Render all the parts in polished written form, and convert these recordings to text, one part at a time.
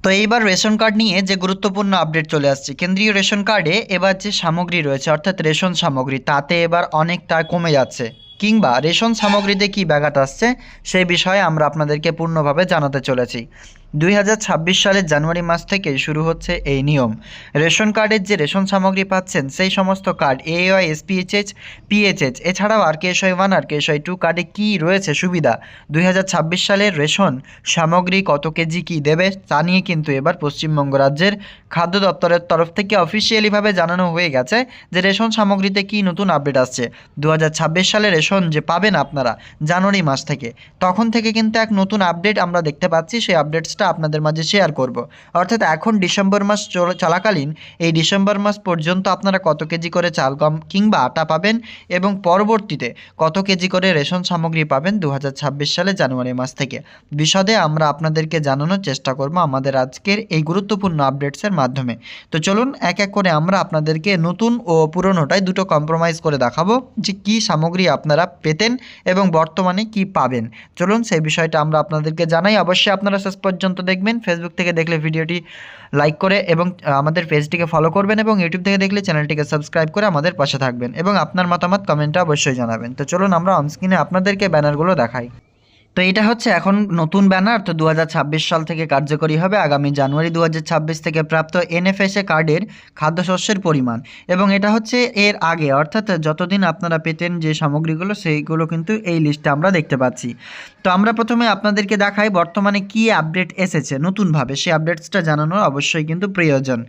তো এইবার ration card নিয়ে যে গুরুত্বপূর্ণ আপডেট চলে আসছে, কেন্দ্রীয় রেশন কার্ডে এবার যে সামগ্রী রয়েছে অর্থাৎ রেশন সামগ্রী তাতে এবার অনেকটা কমে যাচ্ছে, কিংবা রেশন সামগ্রীতে কি ব্যাঘাত আসছে সেই বিষয়ে আমরা আপনাদেরকে পূর্ণভাবে জানাতে চলেছি। 2026 সালের জানুয়ারি মাস থেকে শুরু হচ্ছে এই নিয়ম। রেশন কার্ডের যে রেশন সামগ্রী পাচ্ছেন সেই সমস্ত কার্ড এওয়াই, এসপিএইচএইচ, পিএইচএইচ এছাড়াও আর কেএসওয়াই 1 আর কেএসওয়াই 2 কার্ডে কী রয়েছে সুবিধা, 2026 সালের রেশন সামগ্রী কত কেজি কী দেবে তা নিয়ে কিন্তু এবার পশ্চিমবঙ্গ রাজ্যের খাদ্য দপ্তরের তরফ থেকে অফিসিয়ালিভাবে জানানো হয়ে গেছে যে রেশন সামগ্রীতে কী নতুন আপডেট আসছে। 2026 সালে রেশন যে পাবেন আপনারা জানুয়ারি মাস থেকে, তখন থেকে কিন্তু এক নতুন আপডেট আমরা দেখতে পাচ্ছি, সেই আপডেটসটা আপনাদের মাঝে শেয়ার করব। অর্থাৎ এখন ডিসেম্বর মাস চলাকালীন এই ডিসেম্বর মাস পর্যন্ত আপনারা কত কেজি করে চাল, গম কিংবা আটা পাবেন এবং পরবর্তীতে কত কেজি করে রেশন সামগ্রী পাবেন 2026 সালে জানুয়ারি মাস থেকে, বিশদে আমরা আপনাদেরকে জানানোর চেষ্টা করব আমাদের আজকের এই গুরুত্বপূর্ণ আপডেটসের মাধ্যমে। তো চলুন এক এক করে আমরা আপনাদেরকে নতুন ও পুরনোটায় দুটো কম্প্রোমাইজ করে দেখাবো যে কী সামগ্রী আপনারা পেতেন এবং বর্তমানে কি পাবেন। চলুন সেই বিষয়টা আমরা আপনাদেরকে জানাই। অবশ্যই আপনারা শেষ পর্যন্ত দেখবেন। ফেসবুক থেকে দেখলে ভিডিওটি লাইক করে এবং আমাদের পেজটিকে ফলো করবেন, এবং ইউটিউব থেকে দেখলে চ্যানেলটিকে সাবস্ক্রাইব করে আমাদের পাশে থাকবেন এবং আপনার মতামত কমেন্টে অবশ্যই জানাবেন। তো চলুন আমরা অনস্ক্রিনে আপনাদেরকে ব্যানারগুলো দেখাই। তো এটা হচ্ছে এখন নতুন ব্যানার। তো 2026 সাল থেকে কার্যকরী হবে আগামী জানুয়ারি 2026 থেকে প্রাপ্ত এনএফএসএ কার্ডের খাদ্যশস্যের পরিমাণ, এবং এটা হচ্ছে এর আগে অর্থাৎ যতদিন আপনারা পেতেন যে সামগ্রীগুলো সেইগুলো কিন্তু এই লিস্টে আমরা দেখতে পাচ্ছি। তো আমরা প্রথমে আপনাদেরকে দেখাই বর্তমানে কি আপডেট এসেছে নতুনভাবে, সেই আপডেটসটা জানানোর অবশ্যই কিন্তু প্রয়োজন।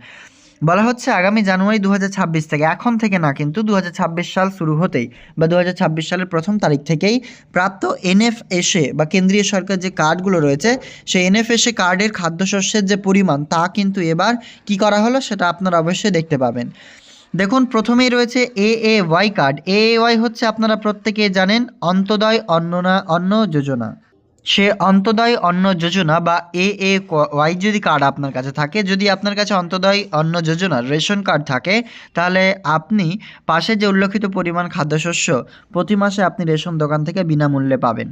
বলা হচ্ছে আগামী জানুয়ারি 2026 থেকে, এখন থেকে না কিন্তু 2026 সাল শুরু হতেই বা 2026 সালের প্রথম তারিখ থেকেই প্রাপ্ত এনএফএসএ বা কেন্দ্রীয় সরকার যে কার্ডগুলো রয়েছে সেই এনএফএসএ কার্ডের খাদ্যশস্যের যে পরিমাণ তা কিন্তু এবার কি করা হলো সেটা আপনারা অবশ্যই দেখতে পাবেন। দেখুন প্রথমেই রয়েছে এএওয়াই কার্ড। এএওয়াই হচ্ছে আপনারা প্রত্যেকে জানেন অন্তোদয় অন্ন যোজনা। সে অন্তোদয় অন্ন যোজনা বা এএওয়াই যদি কার্ড আপনার কাছে থাকে, যদি আপনার কাছে অন্তোদয় অন্ন যোজনার রেশন কার্ড থাকে, তাহলে আপনি পাশে যে উল্লেখিত পরিমাণ খাদ্যশস্য প্রতি মাসে আপনি রেশন দোকান থেকে বিনামূল্যে পাবেন।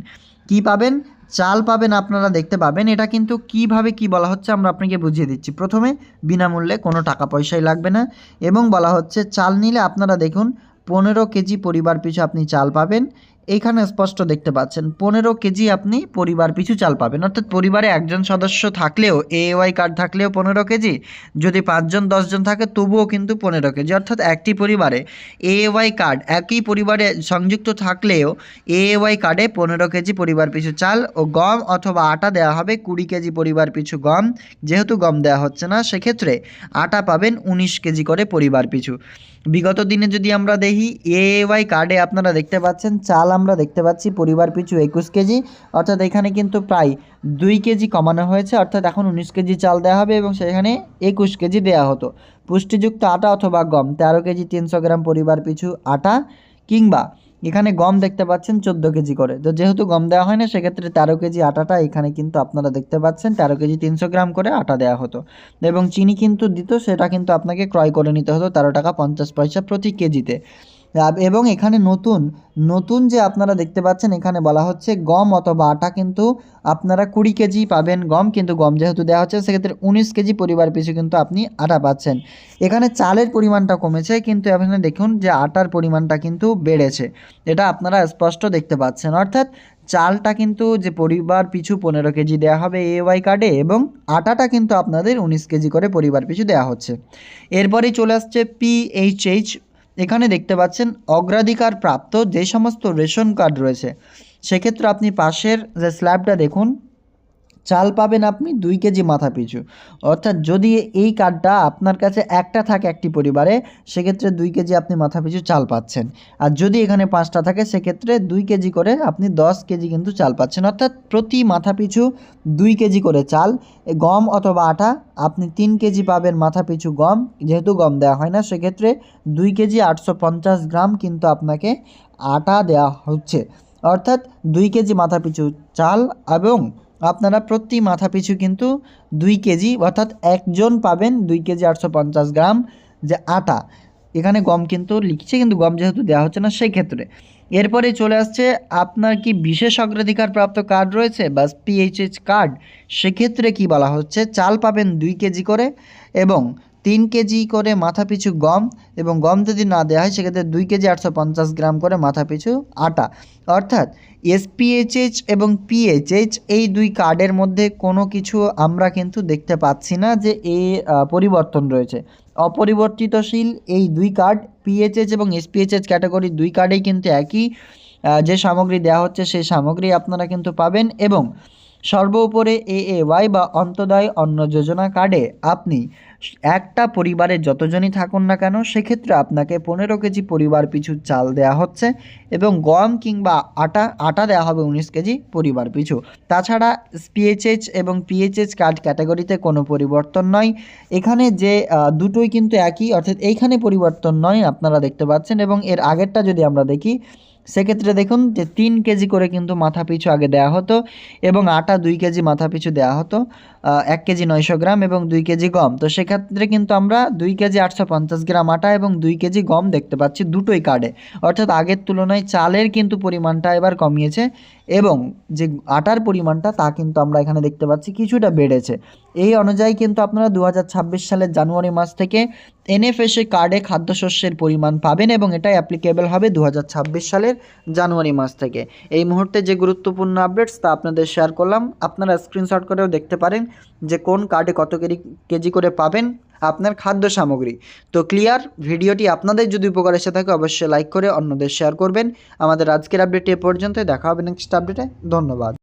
কি পাবেন? চাল পাবেন, আপনারা দেখতে পাবেন। এটা কিন্তু কিভাবে কি বলা হচ্ছে আমরা আপনাকে বুঝিয়ে দিচ্ছি। প্রথমে বিনামূল্যে, কোনো টাকা পয়সাই লাগবে না, এবং বলা হচ্ছে চাল নিলে আপনারা দেখুন 15 কেজি পরিবার পিছু আপনি চাল পাবেন। এইখানে স্পষ্ট দেখতে পাচ্ছেন 15 কেজি আপনি পরিবার পিছু চাল পাবেন, অর্থাৎ পরিবারে একজন সদস্য থাকলেও এওয়াই কার্ড থাকলেও 15 কেজি, যদি 5 জন 10 জন থাকে তবুও কিন্তু 15 কেজি, অর্থাৎ একটি পরিবারে এওয়াই কার্ড একই পরিবারে সংযুক্ত থাকলেও এওয়াই কার্ডে 15 কেজি পরিবার পিছু চাল ও গম অথবা আটা দেওয়া হবে 20 কেজি পরিবার পিছু গম। যেহেতু গম দেওয়া হচ্ছে না সেক্ষেত্রে আটা পাবেন 19 কেজি করে পরিবার পিছু। বিগত দিনে যদি আমরা দেখি এওয়াই কার্ডে আপনারা দেখতে পাচ্ছেন চাল আমরা দেখতে পাচ্ছি পরিবার পিছু 21 কেজি, অর্থাৎ এখানে কিন্তু প্রায় 2 কেজি কমানো হয়েছে, অর্থাৎ এখন 19 কেজি চাল দেওয়া হবে এবং সেখানে 21 কেজি দেওয়া হতো। পুষ্টিযুক্ত আটা অথবা গম 13 কেজি 300 গ্রাম পরিবার পিছু আটা, কিংবা এখানে গম দেখতে পাচ্ছেন 14 কেজি করে। তো যেহেতু গম দেওয়া হয় না সেক্ষেত্রে 13 কেজি আটাটা এখানে কিন্তু আপনারা দেখতে পাচ্ছেন 13 কেজি 300 গ্রাম করে আটা দেওয়া হতো, এবং চিনি কিন্তু দিত, সেটা কিন্তু আপনাকে ক্রয় করে নিতে হতো 13 টাকা 50 পয়সা প্রতি কেজিতে। এবং এখানে নতুন নতুন যে আপনারা দেখতে পাচ্ছেন এখানে বলা হচ্ছে গম অথবা আটা কিন্তু আপনারা 20 কেজি পাবেন গম, কিন্তু গম যেহেতু দেওয়া হচ্ছে সেক্ষেত্রে 19 কেজি পরিবার পিছু কিন্তু আপনি আটা পাচ্ছেন। এখানে চালের পরিমাণটা কমেছে কিন্তু এখানে দেখুন যে আটার পরিমাণটা কিন্তু বেড়েছে, এটা আপনারা স্পষ্ট দেখতে পাচ্ছেন। অর্থাৎ চালটা কিন্তু যে পরিবার পিছু 15 কেজি দেওয়া হবে এওয়াই কার্ডে, এবং আটাটা কিন্তু আপনাদের 19 কেজি করে পরিবার পিছু দেওয়া হচ্ছে। এরপরেই চলে আসছে পিএইচএইচ। এখানে দেখতে পাচ্ছেন অগ্রাধিকার প্রাপ্ত যে সমস্ত রেশন কার্ড রয়েছে সেক্ষেত্রে আপনি পাশের যে স্ল্যাবটা দেখুন, চাল পাবেন আপনি 2 কেজি মাথা পিছু, অর্থাৎ যদি এই কার্ডটা আপনার কাছে একটা থাকে একটি পরিবারে সেক্ষেত্রে 2 কেজি আপনি মাথা পিছু চাল পাচ্ছেন, আর যদি এখানে 5টা থাকে সেক্ষেত্রে 2 কেজি করে আপনি 10 কেজি কিন্তু চাল পাচ্ছেন, অর্থাৎ প্রতি মাথা পিছু 2 কেজি করে চাল। গম অথবা আটা আপনি 3 কেজি পাবেন মাথা পিছু গম, যেহেতু গম দেওয়া হয় না সেক্ষেত্রে 2 কেজি 850 গ্রাম কিন্তু আপনাকে আটা দেওয়া হচ্ছে, অর্থাৎ 2 কেজি মাথা পিছু চাল, এবং আপনারা প্রতি মাথা পিছু কিন্তু 2 কেজি, অর্থাৎ একজন পাবেন 2 কেজি 850 গ্রাম যে আটা। এখানে গম কিন্তু লিখছে কিন্তু গম যেহেতু দেওয়া হচ্ছে না সেই ক্ষেত্রে, এরপরে চলে আসছে আপনার কি বিশেষ অগ্রাধিকার প্রাপ্ত কার্ড রয়েছে বা পিএইচএইচ কার্ড, সেক্ষেত্রে কি বলা হচ্ছে, চাল পাবেন 2 কেজি করে এবং 3 কেজি করে মাথাপিছু গম, এবং গম যদি না দেওয়া হয় সেক্ষেত্রে 2 কেজি 850 গ্রাম করে মাথাপিছু আটা। অর্থাৎ এসপিএইচএইচ এবং পিএইচএইচ এই দুই কার্ডের মধ্যে কোনো কিছু আমরা কিন্তু দেখতে পাচ্ছি না যে পরিবর্তন রয়েছে। অপরিবর্তিতশীল এই দুই কার্ড পিএইচএইচ এবং এসপিএইচএইচ ক্যাটাগরি দুই কার্ডেই কিন্তু একই যে সামগ্রী দেওয়া হচ্ছে সেই সামগ্রী আপনারা কিন্তু পাবেন। এবং সর্বোপরে এএওয়াই বা অন্তোদয় অন্ন যোজনা কার্ডে আপনি একটা পরিবারের যতজনই থাকুন না কেন সেক্ষেত্রে আপনাকে 15 কেজি পরিবার পিছু চাল দেওয়া হচ্ছে এবং গম কিংবা আটা দেওয়া হবে 19 কেজি পরিবার পিছু। তাছাড়া পিএইচএইচ এবং পিএইচএইচ কার্ড ক্যাটাগরিতে কোনো পরিবর্তন নয়। এখানে যে দুটোই কিন্তু একই, অর্থাৎ এইখানে পরিবর্তন নয় আপনারা দেখতে পাচ্ছেন। এবং এর আগেরটা যদি আমরা দেখি সেক্ষেত্রে দেখুন যে 3 কেজি করে কিন্তু মাথাপিছু আগে দেওয়া হতো এবং আটা 2 কেজি মাথাপিছু দেওয়া হতো, 1 কেজি 900 গ্রাম এবং 2 কেজি গম। তো সেক্ষেত্রে কিন্তু আমরা 2 কেজি 850 গ্রাম আটা এবং 2 কেজি গম দেখতে পাচ্ছি দুটোই কার্ডে। অর্থাৎ আগের তুলনায় চালের কিন্তু পরিমাণটা এবার কমিয়েছে এবং যে আটার পরিমাণটা তা কিন্তু আমরা এখানে দেখতে পাচ্ছি কিছুটা বেড়েছে। এই অনুযায়ী কিন্তু আপনারা 2026 সালের জানুয়ারি মাস থেকে এনএফএসএ কার্ডে খাদ্যশস্যের পরিমাণ পাবেন এবং এটাই অ্যাপ্লিকেবল হবে 2026 সালের জানুয়ারি মাস থেকে। এই মুহূর্তে যে গুরুত্বপূর্ণ আপডেটস তা আপনাদের শেয়ার করলাম, আপনারা স্ক্রিনশট করেও দেখতে পারেন যে কোন কার্ডে কত কেজি করে পাবেন আপনার খাদ্য সামগ্রী। তো ক্লিয়ার, ভিডিওটি আপনাদের যদি উপকার এসে থাকে অবশ্যই লাইক করে অন্যদের শেয়ার করবেন। আমাদের আজকের আপডেট এ পর্যন্ত, দেখা হবে নেক্সট আপডেটে। ধন্যবাদ।